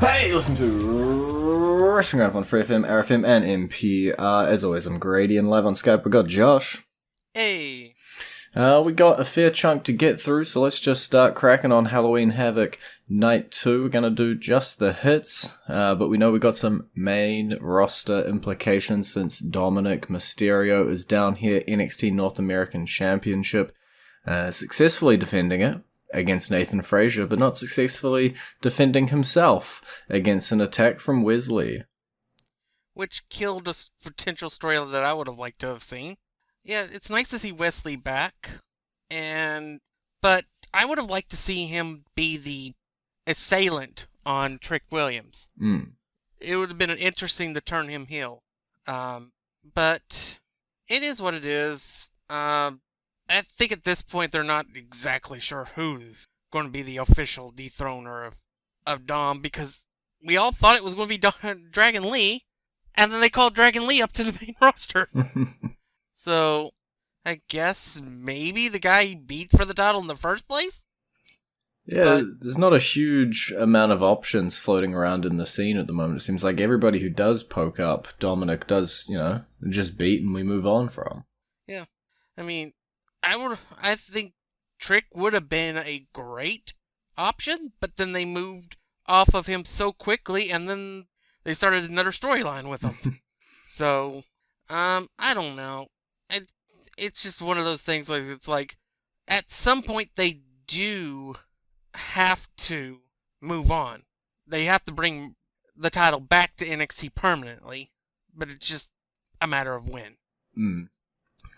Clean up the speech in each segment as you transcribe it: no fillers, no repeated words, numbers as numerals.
Hey, listen to Wrestling Roundup on FreeFM, ArrowFM, and NPR. As always, I'm Grady, and live on Skype we got Josh. Hey. We got a fair chunk to get through, so let's just start cracking on Halloween Havoc Night 2. We're going to do just the hits, but we know we got some main roster implications since Dominic Mysterio is down here, NXT North American Championship, successfully defending it against Nathan Frazier, but not successfully defending himself against an attack from Wesley. Which killed a potential story that I would have liked to have seen. Yeah, it's nice to see Wesley back, but I would have liked to see him be the assailant on Trick Williams. It would have been interesting to turn him heel. But it is what it is. I think at this point they're not exactly sure who's going to be the official dethroner of Dom, because we all thought it was going to be Dragon Lee, and then they called Dragon Lee up to the main roster. So, I guess maybe the guy he beat for the title in the first place? Yeah, there's not a huge amount of options floating around in the scene at the moment. It seems like everybody who does poke up Dominic does, just beat and we move on from. Yeah. I mean, I think Trick would have been a great option, but then they moved off of him so quickly, and then they started another storyline with him. So, I don't know. It's just one of those things, like, it's like, at some point they do have to move on. They have to bring the title back to NXT permanently, but it's just a matter of when.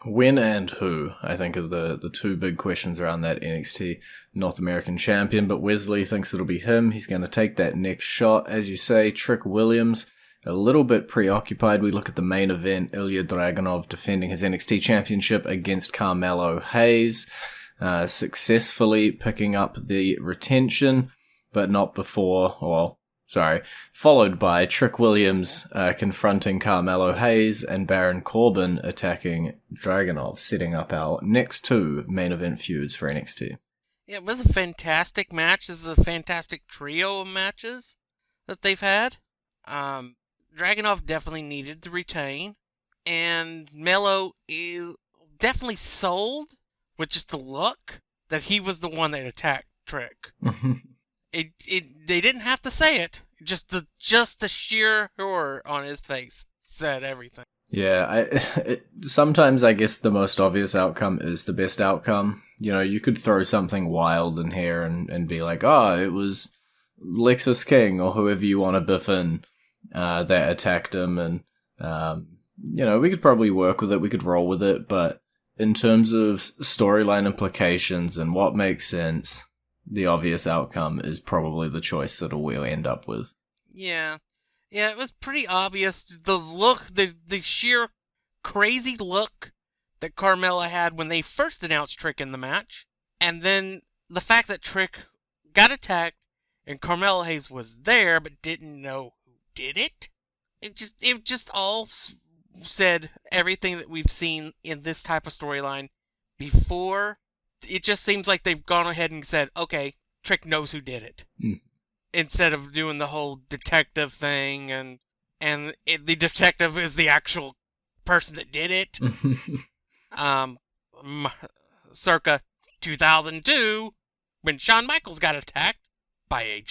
When and who, I think, are the two big questions around that NXT North American champion, but Wesley thinks it'll be him. He's going to take that next shot. As you say, Trick Williams, a little bit preoccupied. We look at the main event, Ilya Dragunov defending his NXT championship against Carmelo Hayes, successfully picking up the retention, but not before, followed by Trick Williams confronting Carmelo Hayes and Baron Corbin attacking Dragunov, setting up our next two main event feuds for NXT. Yeah, it was a fantastic match. This is a fantastic trio of matches that they've had. Dragunov definitely needed to retain, and Melo is definitely sold with just the look that he was the one that attacked Trick. They didn't have to say it. Just the sheer horror on his face said everything. Yeah, sometimes I guess the most obvious outcome is the best outcome. You could throw something wild in here and be like, it was Lexus King or whoever you want to biff in that attacked him, and we could probably work with it, we could roll with it, but in terms of storyline implications and what makes sense, the obvious outcome is probably the choice that we'll end up with. Yeah, it was pretty obvious. The look, the sheer crazy look that Carmella had when they first announced Trick in the match, and then the fact that Trick got attacked and Carmella Hayes was there but didn't know who did it. It just all said everything that we've seen in this type of storyline before. It just seems like they've gone ahead and said, okay, Trick knows who did it. Instead of doing the whole detective thing, and the detective is the actual person that did it. Circa 2002, when Shawn Michaels got attacked by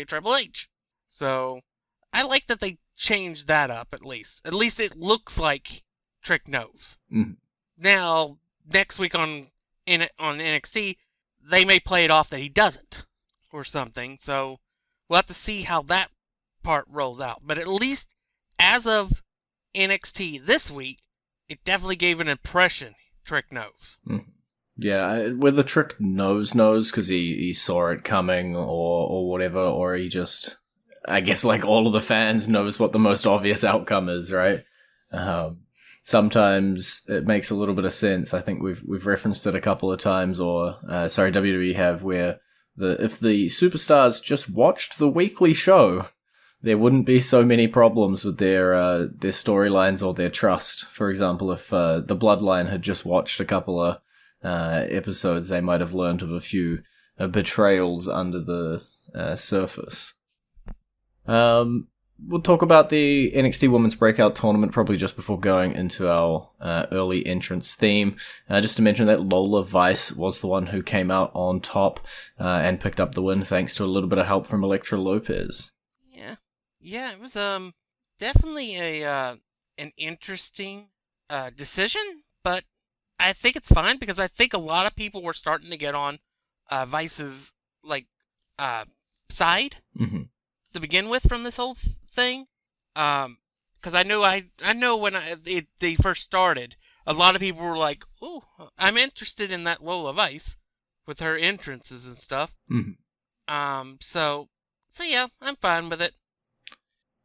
Triple H. So, I like that they changed that up, at least. At least it looks like Trick knows. Now, next week on NXT, they may play it off that he doesn't, or something. So we'll have to see how that part rolls out. But at least as of NXT this week, it definitely gave an impression Trick knows. Yeah, whether Trick knows because he saw it coming or whatever, or he just, I guess like all of the fans, knows what the most obvious outcome is, right? Sometimes it makes a little bit of sense. I think we've referenced it a couple of times, WWE have, where if the superstars just watched the weekly show, there wouldn't be so many problems with their storylines or their trust. For example, if the Bloodline had just watched a couple of episodes, they might have learned of a few betrayals under the surface. We'll talk about the NXT Women's Breakout Tournament probably just before going into our early entrance theme. Just to mention that Lola Vice was the one who came out on top and picked up the win thanks to a little bit of help from Elektra Lopez. Yeah, it was definitely an interesting decision, but I think it's fine because I think a lot of people were starting to get on Vice's side to begin with from this whole thing. Because I know when they first started, a lot of people were like, "Oh, I'm interested in that Lola Vice with her entrances and stuff." So yeah, I'm fine with it.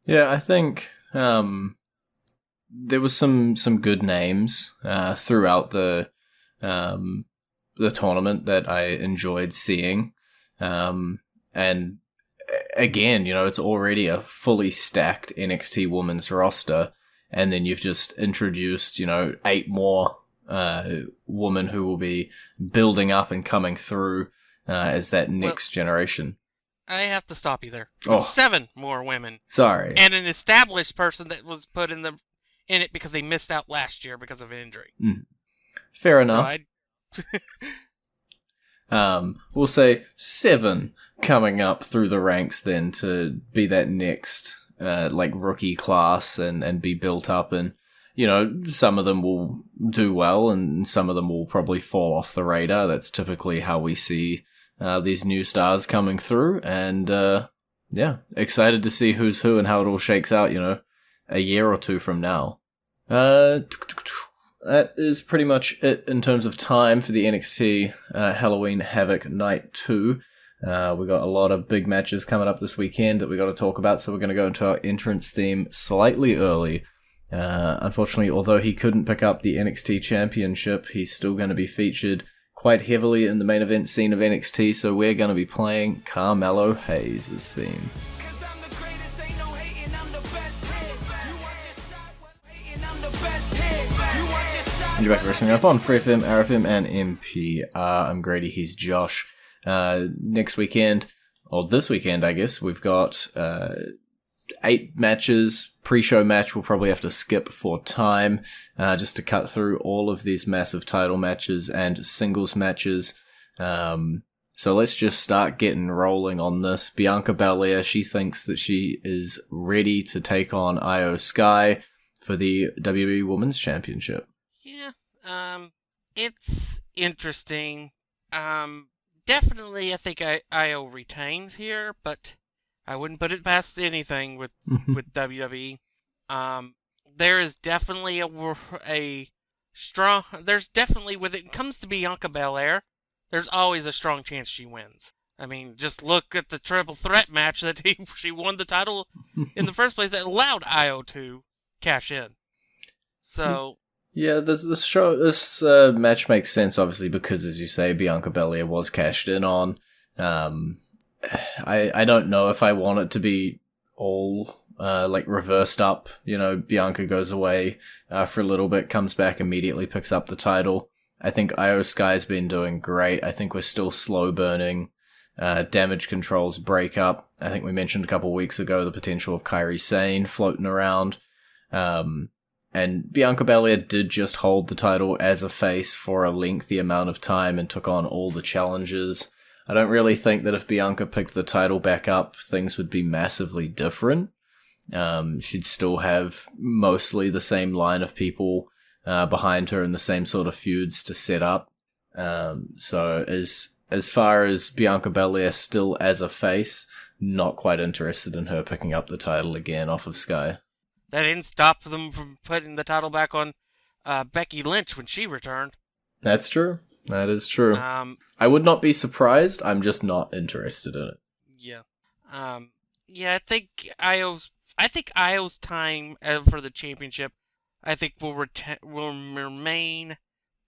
Yeah, I think there was some good names throughout the tournament that I enjoyed seeing, and again, it's already a fully stacked NXT women's roster, and then you've just introduced 8 more women who will be building up and coming through as that next generation. I have to stop you there. Oh. 7 more women. Sorry. And an established person that was put in it because they missed out last year because of an injury. Fair enough. We'll say 7 coming up through the ranks then to be that next rookie class and be built up, and some of them will do well and some of them will probably fall off the radar. That's typically how we see these new stars coming through, and excited to see who's who and how it all shakes out a year or 2 from now. That is pretty much it in terms of time for the NXT Halloween Havoc Night 2. We got a lot of big matches coming up this weekend that we got to talk about, so we're going to go into our entrance theme slightly early. Unfortunately, although he couldn't pick up the NXT Championship, he's still going to be featured quite heavily in the main event scene of NXT, so we're going to be playing Carmelo Hayes' theme. And you're back to Wrestling Up on FreeFM, ArrowFM, and MPR. I'm Grady, he's Josh. Next weekend, or this weekend, I guess, we've got 8 matches. Pre-show match we'll probably have to skip for time, just to cut through all of these massive title matches and singles matches. So let's just start getting rolling on this. Bianca Belair, she thinks that she is ready to take on Io Sky for the WWE Women's Championship. Yeah, it's interesting. Definitely I think Io retains here, but I wouldn't put it past anything with WWE. There is definitely a strong. There's definitely, when it comes to Bianca Belair, there's always a strong chance she wins. I mean, just look at the triple threat match that she won the title in the first place that allowed Io to cash in. So yeah, this match makes sense obviously because, as you say, Bianca Belair was cashed in on. I don't know if I want it to be all reversed up. Bianca goes away for a little bit, comes back, immediately picks up the title. I think Io Sky's been doing great. I think we're still slow burning Damage Control's breakup. I think we mentioned a couple weeks ago the potential of Kairi Sane floating around. And Bianca Belair did just hold the title as a face for a lengthy amount of time and took on all the challenges. I don't really think that if Bianca picked the title back up, things would be massively different. She'd still have mostly the same line of people behind her and the same sort of feuds to set up. So as far as Bianca Belair still as a face, not quite interested in her picking up the title again off of Sky. That didn't stop them from putting the title back on Becky Lynch when she returned. That's true. That is true. I would not be surprised. I'm just not interested in it. Yeah. I think Io's time for the championship, I think will remain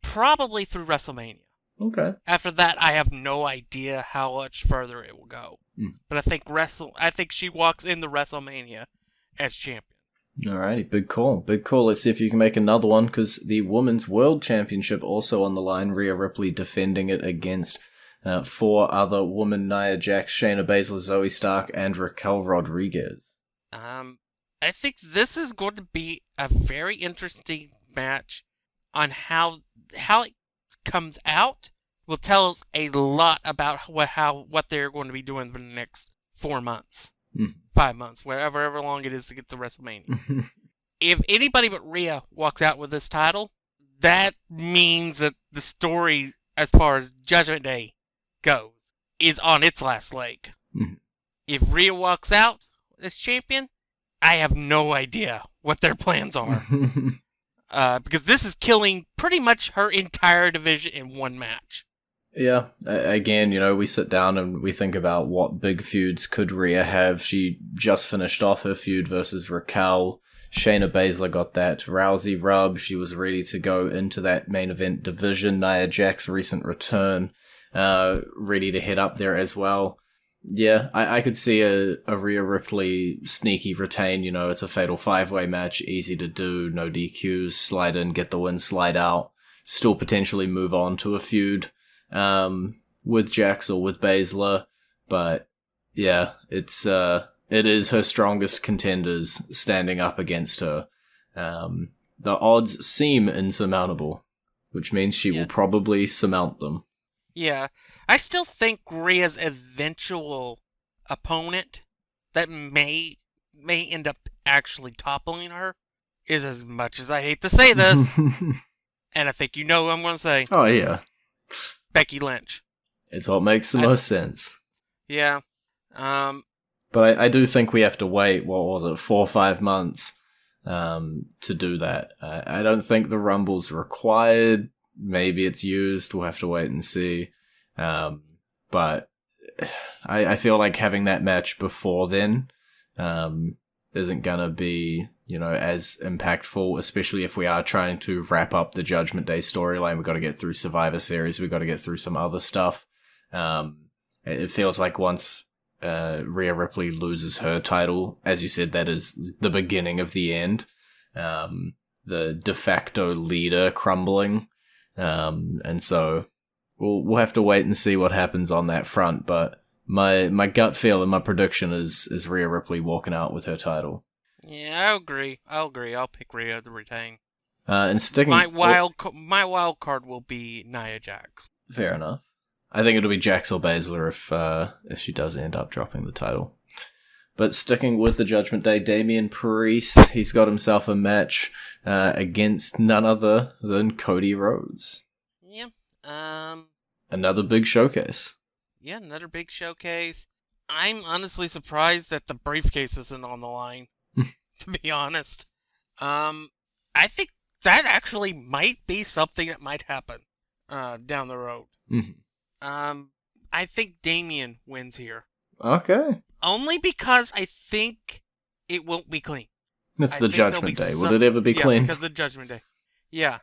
probably through WrestleMania. Okay. After that, I have no idea how much further it will go. But I think she walks into WrestleMania as champion. Alrighty, big call. Big call. Let's see if you can make another one, because the Women's World Championship also on the line. Rhea Ripley defending it against 4 other women: Nia Jax, Shayna Baszler, Zoe Stark, and Raquel Rodriguez. I think this is going to be a very interesting match. On how it comes out will tell us a lot about what they're going to be doing for the next 4 months, 5 months, wherever long it is to get to WrestleMania. If anybody but Rhea walks out with this title, that means that the story, as far as Judgment Day goes, is on its last leg. If Rhea walks out as champion, I have no idea what their plans are. Because this is killing pretty much her entire division in one match. Yeah, again, we sit down and we think about what big feuds could Rhea have. She just finished off her feud versus Raquel. Shayna Baszler got that Rousey rub. She was ready to go into that main event division. Nia Jax, recent return, ready to head up there as well. Yeah, I could see a Rhea Ripley sneaky retain. It's a fatal 5-way match, easy to do, no DQs, slide in, get the win, slide out, still potentially move on to a feud with Jax or with Baszler. But yeah, it is her strongest contenders standing up against her. The odds seem insurmountable, which means she will probably surmount them. Yeah, I still think Rhea's eventual opponent that may end up actually toppling her is, as much as I hate to say this, and I think you know what I'm going to say. Oh, yeah. Becky Lynch. It's what makes the most sense. Yeah. But I do think we have to wait, 4 or 5 months to do that. I don't think the Rumble's required. Maybe it's used. We'll have to wait and see. But I feel like having that match before then isn't going to be, as impactful, especially if we are trying to wrap up the Judgment Day storyline. We've got to get through Survivor Series. We've got to get through some other stuff. It feels like once Rhea Ripley loses her title, as you said, that is the beginning of the end. The de facto leader crumbling. And so we'll have to wait and see what happens on that front. But my gut feel and my prediction is Rhea Ripley walking out with her title. Yeah, I'll agree. I'll pick Rhea to retain. And sticking my wild card will be Nia Jax. Fair enough. I think it'll be Jax or Baszler if she does end up dropping the title. But sticking with the Judgment Day, Damian Priest, he's got himself a match against none other than Cody Rhodes. Yeah. Another big showcase. Yeah, another big showcase. I'm honestly surprised that the briefcase isn't on the line, to be honest. I think that actually might be something that might happen down the road. I think Damian wins here. Okay. Only because I think it won't be clean. It's the Judgment Day. Will it ever be clean? Yeah, because of the Judgment Day. Yeah.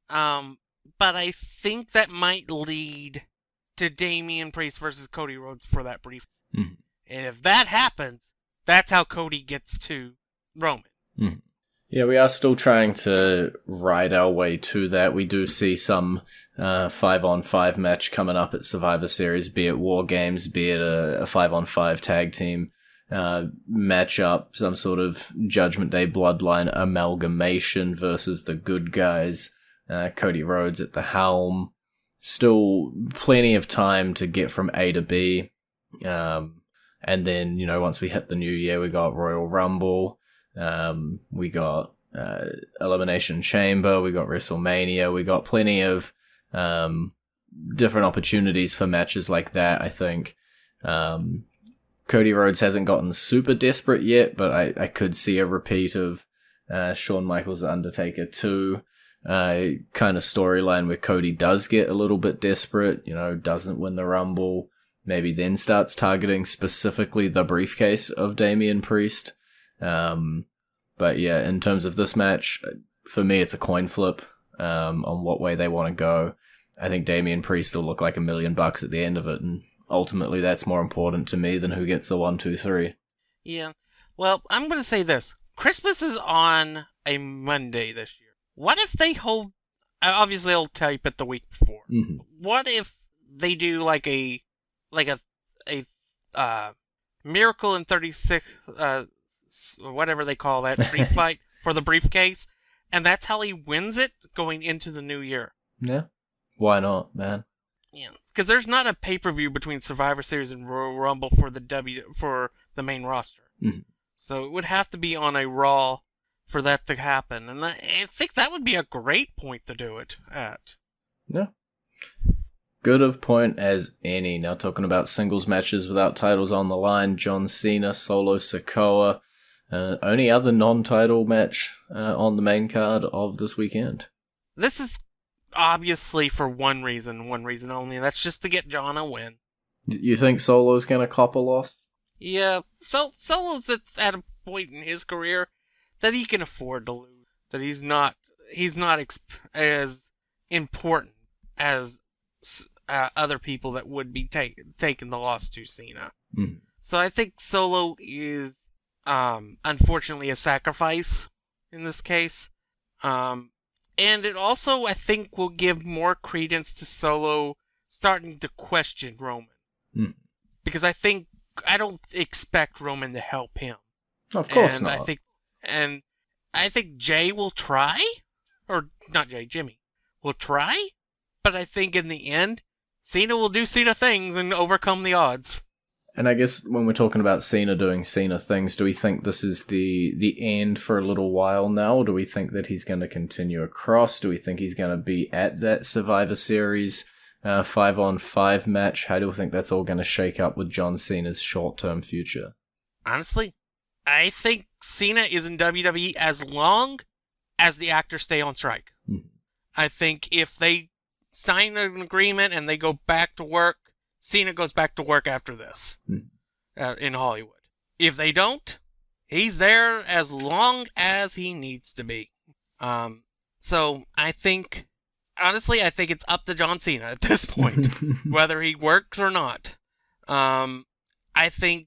But I think that might lead to Damian Priest versus Cody Rhodes for that brief. And if that happens, that's how Cody gets to Roman. Yeah, we are still trying to ride our way to that. We do see some 5-on-5 match coming up at Survivor Series, be it War Games, be it a 5-on-5 tag team matchup, some sort of Judgment Day Bloodline amalgamation versus the good guys. Cody Rhodes at the helm. Still plenty of time to get from A to B. And then, once we hit the new year, we got Royal Rumble. We got Elimination Chamber, we got WrestleMania, we got plenty of different opportunities for matches like that, I think. Cody Rhodes hasn't gotten super desperate yet, but I could see a repeat of Shawn Michaels' Undertaker 2 kind of storyline where Cody does get a little bit desperate, doesn't win the Rumble, maybe then starts targeting specifically the briefcase of Damian Priest. But yeah, in terms of this match, for me, it's a coin flip on what way they want to go. I think Damian Priest will look like $1 million at the end of it, and ultimately that's more important to me than who gets the 1, 2, 3. Yeah. Well, I'm going to say this. Christmas is on a Monday this year. What if they hold... Obviously, they'll tape it the week before. What if they do like a uh, Miracle in 36, whatever they call that, street fight for the briefcase, and that's how he wins it going into the new year. Yeah. Why not, man? Yeah, because there's not a pay-per-view between Survivor Series and Royal Rumble for the main roster. Mm-hmm. So it would have to be on a Raw for that to happen, and I think that would be a great point to do it at. Yeah. Good of point as any. Now talking about singles matches without titles on the line, John Cena, Solo Sikoa. Only other non-title match on the main card of this weekend. This is obviously for one reason only, and that's just to get John a win. You think Solo's going to cop a loss? Yeah, Solo's at a point in his career that he can afford to lose. That he's not as important as other people that would be taking the loss to Cena. Mm. So I think Solo is unfortunately a sacrifice in this case. And it also, I think, will give more credence to Solo starting to question Roman. Mm. Because I don't expect Roman to help him. Of course not. I think Jay will try, or not Jay, Jimmy will try, but I think in the end, Cena will do Cena things and overcome the odds. And I guess when we're talking about Cena doing Cena things, do we think this is the end for a little while now? Or do we think that he's going to continue across? Do we think he's going to be at that Survivor Series 5-on-5 match? How do you think that's all going to shake up with John Cena's short-term future? Honestly, I think Cena is in WWE as long as the actors stay on strike. Mm. I think if they sign an agreement and they go back to work, Cena goes back to work after this in Hollywood. If they don't, he's there as long as he needs to be. So I think, honestly, it's up to John Cena at this point, whether he works or not. I think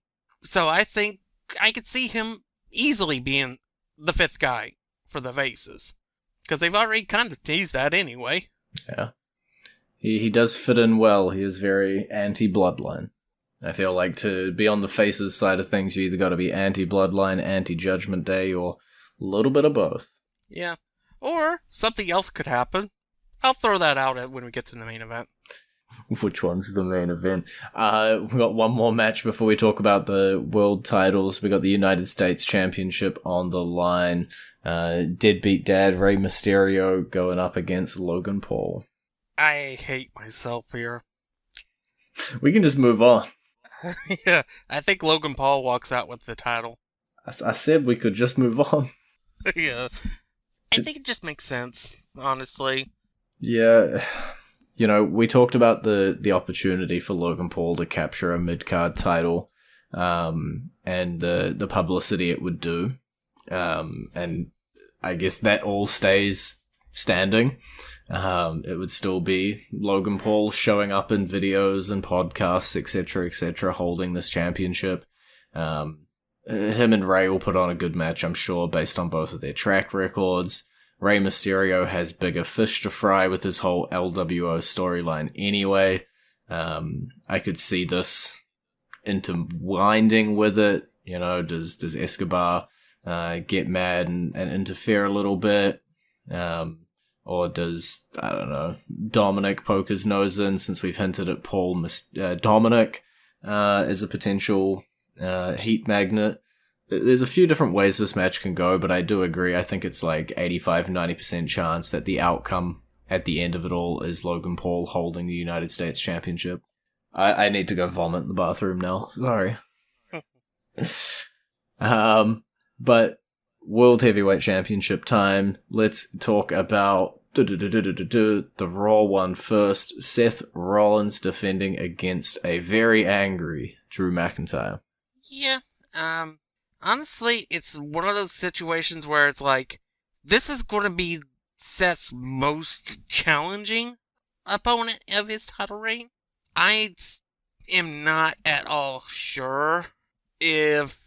I could see him easily being the fifth guy for the Faces, because they've already kind of teased that anyway. Yeah. He does fit in well. He is very anti-Bloodline. I feel like to be on the Faces side of things, you either got to be anti-Bloodline, anti-Judgment Day, or a little bit of both. Yeah. Or something else could happen. I'll throw that out when we get to the main event. Which one's the main event? We got one more match before we talk about the world titles. We got the United States Championship on the line. Deadbeat Dad Rey Mysterio going up against Logan Paul. I hate myself here. We can just move on. Yeah, I think Logan Paul walks out with the title. I said we could just move on. Yeah. I think it just makes sense, honestly. Yeah. You know, we talked about the opportunity for Logan Paul to capture a mid-card title, and the publicity it would do. And I guess that all stays standing. It would still be Logan Paul showing up in videos and podcasts, etc., holding this championship. Him and Rey will put on a good match, I'm sure, based on both of their track records. Rey Mysterio has bigger fish to fry with his whole LWO storyline anyway. I could see this interwinding with it. You know, does Escobar get mad and interfere a little bit? Or does, I don't know, Dominic poke his nose in, since we've hinted at Dominic as a potential heat magnet? There's a few different ways this match can go, but I do agree. I think it's like 85-90% chance that the outcome at the end of it all is Logan Paul holding the United States Championship. I need to go vomit in the bathroom now. Sorry. But World Heavyweight Championship time. Let's talk about the Raw one first. Seth Rollins defending against a very angry Drew McIntyre. Yeah, honestly, it's one of those situations where it's like, this is going to be Seth's most challenging opponent of his title reign. I am not at all sure if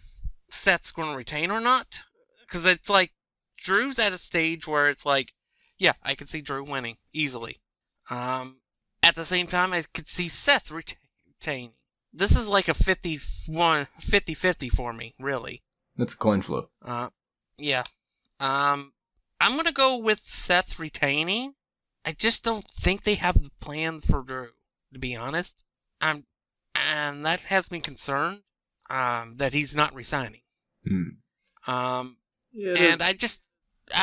Seth's going to retain or not. Because it's like, Drew's at a stage where it's like, yeah, I can see Drew winning easily. And At the same time, I could see Seth retaining. This is like a 50-50 for me, really. It's a coin flip. Yeah. I'm gonna go with Seth retaining. I just don't think they have the plan for Drew, to be honest. And that has me concerned. That he's not resigning. And I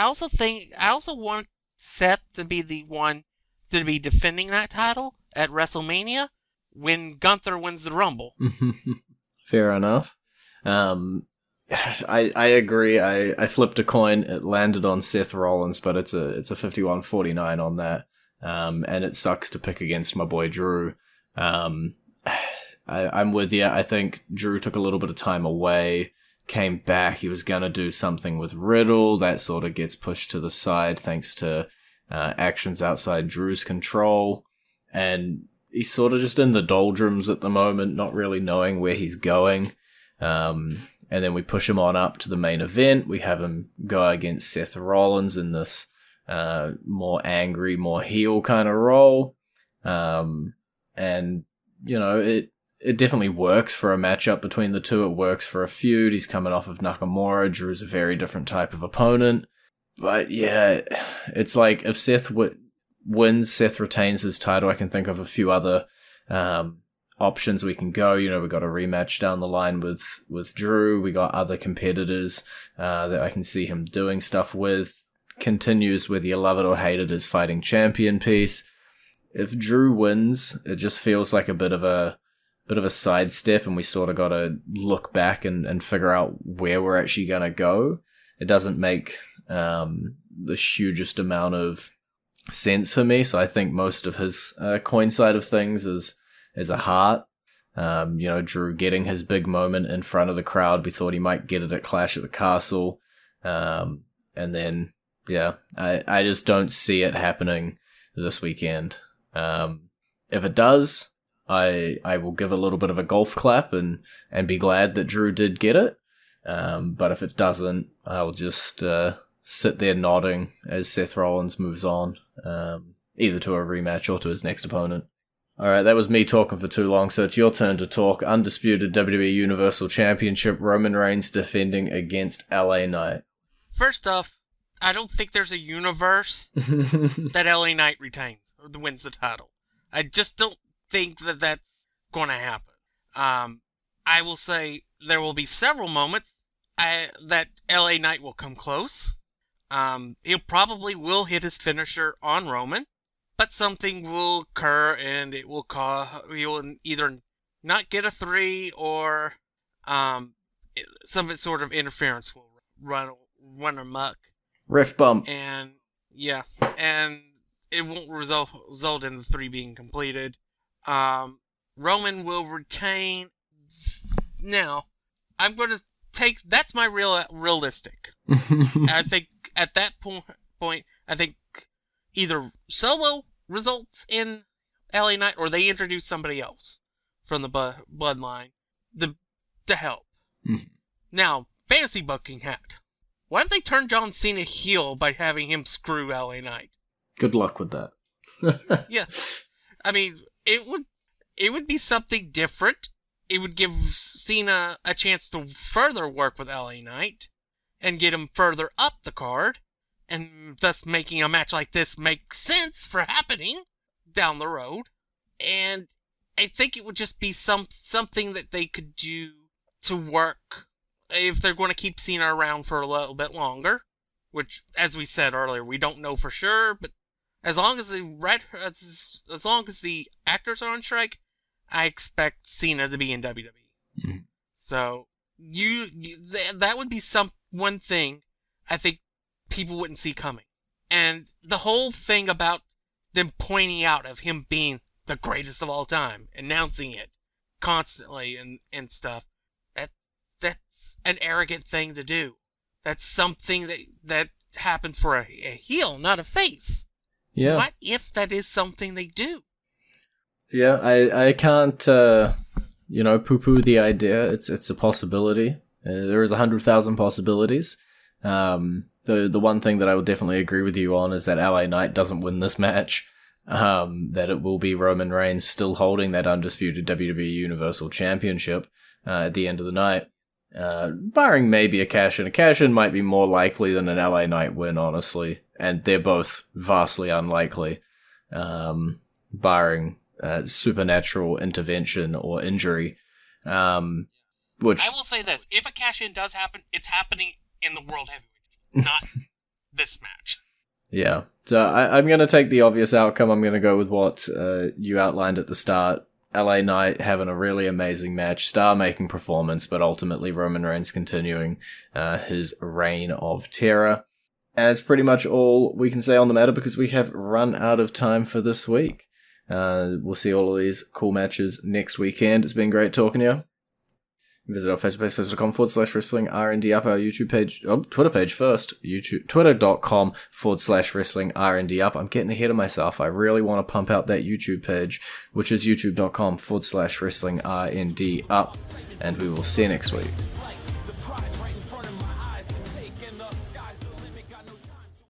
also want Seth to be the one to be defending that title at WrestleMania when Gunther wins the Rumble. Fair enough. I agree. I flipped a coin. It landed on Seth Rollins, but it's a 51-49 on that. And it sucks to pick against my boy Drew. I'm with you. I think Drew took a little bit of time away, came back. He was going to do something with Riddle. That sort of gets pushed to the side thanks to actions outside Drew's control. And he's sort of just in the doldrums at the moment, not really knowing where he's going. And then we push him on up to the main event. We have him go against Seth Rollins in this more angry, more heel kind of role. And, you know, it definitely works for a matchup between the two. It works for a feud. He's coming off of Nakamura. Drew's a very different type of opponent. But yeah, it's like if Seth wins, Seth retains his title. I can think of a few other options we can go. You know, we got a rematch down the line with Drew. We got other competitors that I can see him doing stuff with. Continues with you love it or hate it as fighting champion piece. If Drew wins, it just feels like a bit of a sidestep, and we sort of got to look back and figure out where we're actually going to go. It doesn't make the hugest amount of sense for me, so I think most of his coin side of things is a heart. You know, Drew getting his big moment in front of the crowd. We thought he might get it at Clash at the Castle. And then, yeah, I just don't see it happening this weekend. If it does, I will give a little bit of a golf clap and be glad that Drew did get it. But if it doesn't, I'll just sit there nodding as Seth Rollins moves on, either to a rematch or to his next opponent. Alright, that was me talking for too long, so it's your turn to talk. Undisputed WWE Universal Championship, Roman Reigns defending against LA Knight. First off, I don't think there's a universe that LA Knight retains or wins the title. I just don't think that that's going to happen. I will say there will be several moments that LA Knight will come close. He'll probably will hit his finisher on Roman, but something will occur and it will cause he'll either not get a 3 or some sort of interference will run amok. Ref bump. And yeah, and it won't result in the 3 being completed. Roman will retain. Now, I'm going to take that's my realistic. I think at that point, I think either Solo results in LA Knight or they introduce somebody else from the bloodline to help. Now, fantasy booking hat. Why don't they turn John Cena heel by having him screw LA Knight? Good luck with that. Yeah. I mean, it would be something different. It would give Cena a chance to further work with LA Knight and get him further up the card, and thus making a match like this make sense for happening down the road. And I think it would just be something that they could do to work if they're going to keep Cena around for a little bit longer, which, as we said earlier, we don't know for sure, but as long as the actors are on strike, I expect Cena to be in WWE. Mm-hmm. So that would be one thing I think people wouldn't see coming. And the whole thing about them pointing out of him being the greatest of all time, announcing it constantly and stuff, that's an arrogant thing to do. That's something that happens for a heel, not a face. Yeah. What if that is something they do? Yeah, I can't, poo-poo the idea. It's a possibility. There is 100,000 possibilities. The one thing that I would definitely agree with you on is that LA Knight doesn't win this match. that it will be Roman Reigns still holding that undisputed WWE Universal Championship at the end of the night. Barring maybe a cash-in. A cash-in might be more likely than an LA Knight win, honestly. And they're both vastly unlikely, barring supernatural intervention or injury. Which I will say this: if a cash-in does happen, it's happening in the World Heavyweight, not this match. Yeah, so I'm going to take the obvious outcome. I'm going to go with what you outlined at the start. LA Knight having a really amazing match, star-making performance, but ultimately Roman Reigns continuing his reign of terror. That's pretty much all we can say on the matter because we have run out of time for this week. We'll see all of these cool matches next weekend. It's been great talking to you. Visit our Facebook page, facebook.com/wrestling R&D up, our YouTube page, Twitter page first, twitter.com/wrestling R&D up. I'm getting ahead of myself. I really want to pump out that YouTube page, which is youtube.com/wrestling R&D up. And we will see you next week.